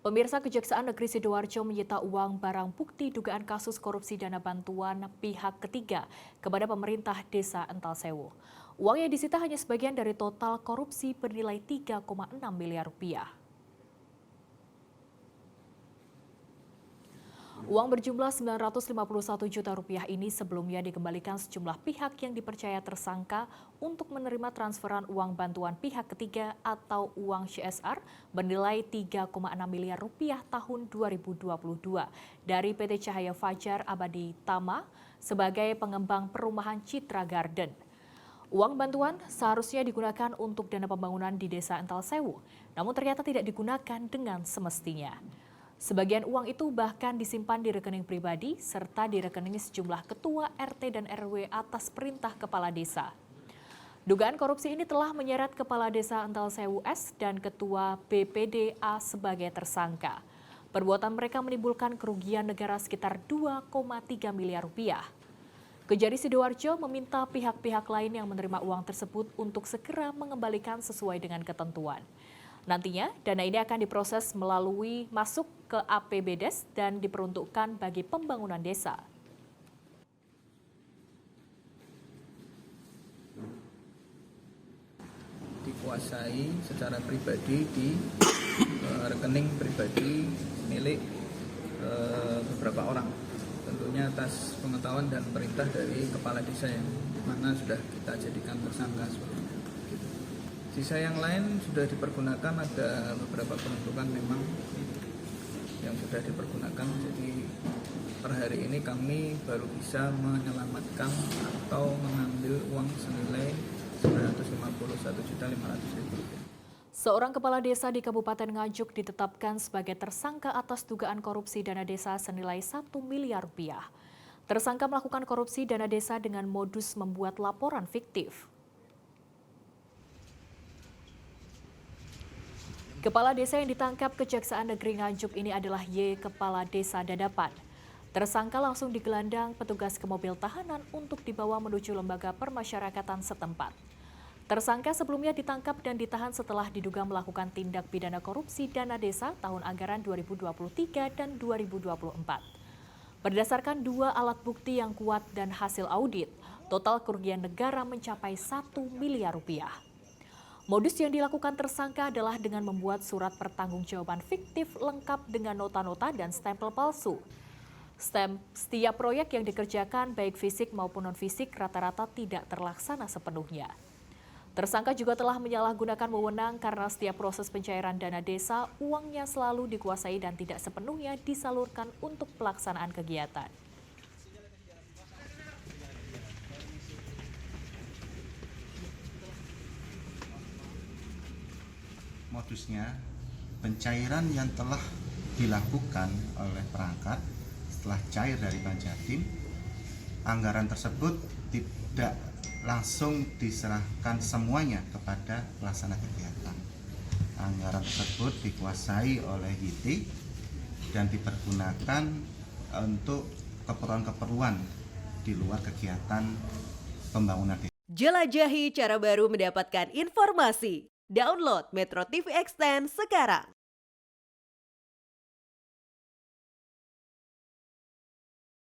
Pemirsa, Kejaksaan Negeri Sidoarjo menyita uang barang bukti dugaan kasus korupsi dana bantuan pihak ketiga kepada pemerintah Desa Entalsewu. Uang yang disita hanya sebagian dari total korupsi bernilai 3,6 miliar rupiah. Uang berjumlah 951 juta rupiah ini sebelumnya dikembalikan sejumlah pihak yang dipercaya tersangka untuk menerima transferan uang bantuan pihak ketiga atau uang CSR bernilai 3,6 miliar rupiah tahun 2022 dari PT Cahaya Fajar Abadi Tama sebagai pengembang perumahan Citra Garden. Uang bantuan seharusnya digunakan untuk dana pembangunan di Desa Entalsewu, namun ternyata tidak digunakan dengan semestinya. Sebagian uang itu bahkan disimpan di rekening pribadi serta di rekening sejumlah ketua RT dan RW atas perintah kepala desa. Dugaan korupsi ini telah menyeret Kepala Desa Entalsewu S dan Ketua BPDA sebagai tersangka. Perbuatan mereka menimbulkan kerugian negara sekitar 2,3 miliar rupiah. Kejari Sidoarjo meminta pihak-pihak lain yang menerima uang tersebut untuk segera mengembalikan sesuai dengan ketentuan. Nantinya, dana ini akan diproses melalui masuk ke APBDes dan diperuntukkan bagi pembangunan desa. Dikuasai secara pribadi di rekening pribadi milik beberapa orang. Tentunya atas pengetahuan dan perintah dari kepala desa yang mana sudah kita jadikan tersangka. Sisa yang lain sudah dipergunakan, ada beberapa penuntukan memang yang sudah dipergunakan. Jadi per hari ini kami baru bisa menyelamatkan atau mengambil uang senilai 951.500.000 rupiah. Seorang kepala desa di Kabupaten Nganjuk ditetapkan sebagai tersangka atas dugaan korupsi dana desa senilai 1 miliar rupiah. Tersangka melakukan korupsi dana desa dengan modus membuat laporan fiktif. Kepala desa yang ditangkap Kejaksaan Negeri Nganjuk ini adalah Y, Kepala Desa Dadapan. Tersangka langsung digelandang petugas ke mobil tahanan untuk dibawa menuju lembaga permasyarakatan setempat. Tersangka sebelumnya ditangkap dan ditahan setelah diduga melakukan tindak pidana korupsi dana desa tahun anggaran 2023 dan 2024. Berdasarkan dua alat bukti yang kuat dan hasil audit, total kerugian negara mencapai 1 miliar rupiah. Modus yang dilakukan tersangka adalah dengan membuat surat pertanggungjawaban fiktif lengkap dengan nota-nota dan stempel palsu. Setiap proyek yang dikerjakan baik fisik maupun non-fisik rata-rata tidak terlaksana sepenuhnya. Tersangka juga telah menyalahgunakan wewenang karena setiap proses pencairan dana desa, uangnya selalu dikuasai dan tidak sepenuhnya disalurkan untuk pelaksanaan kegiatan. Modusnya, pencairan yang telah dilakukan oleh perangkat setelah cair dari Banjartim, anggaran tersebut tidak langsung diserahkan semuanya kepada pelaksana kegiatan. Anggaran tersebut dikuasai oleh YT dan dipergunakan untuk keperluan-keperluan di luar kegiatan pembangunan desa. Jelajahi cara baru mendapatkan informasi. Download Metro TV Extend sekarang.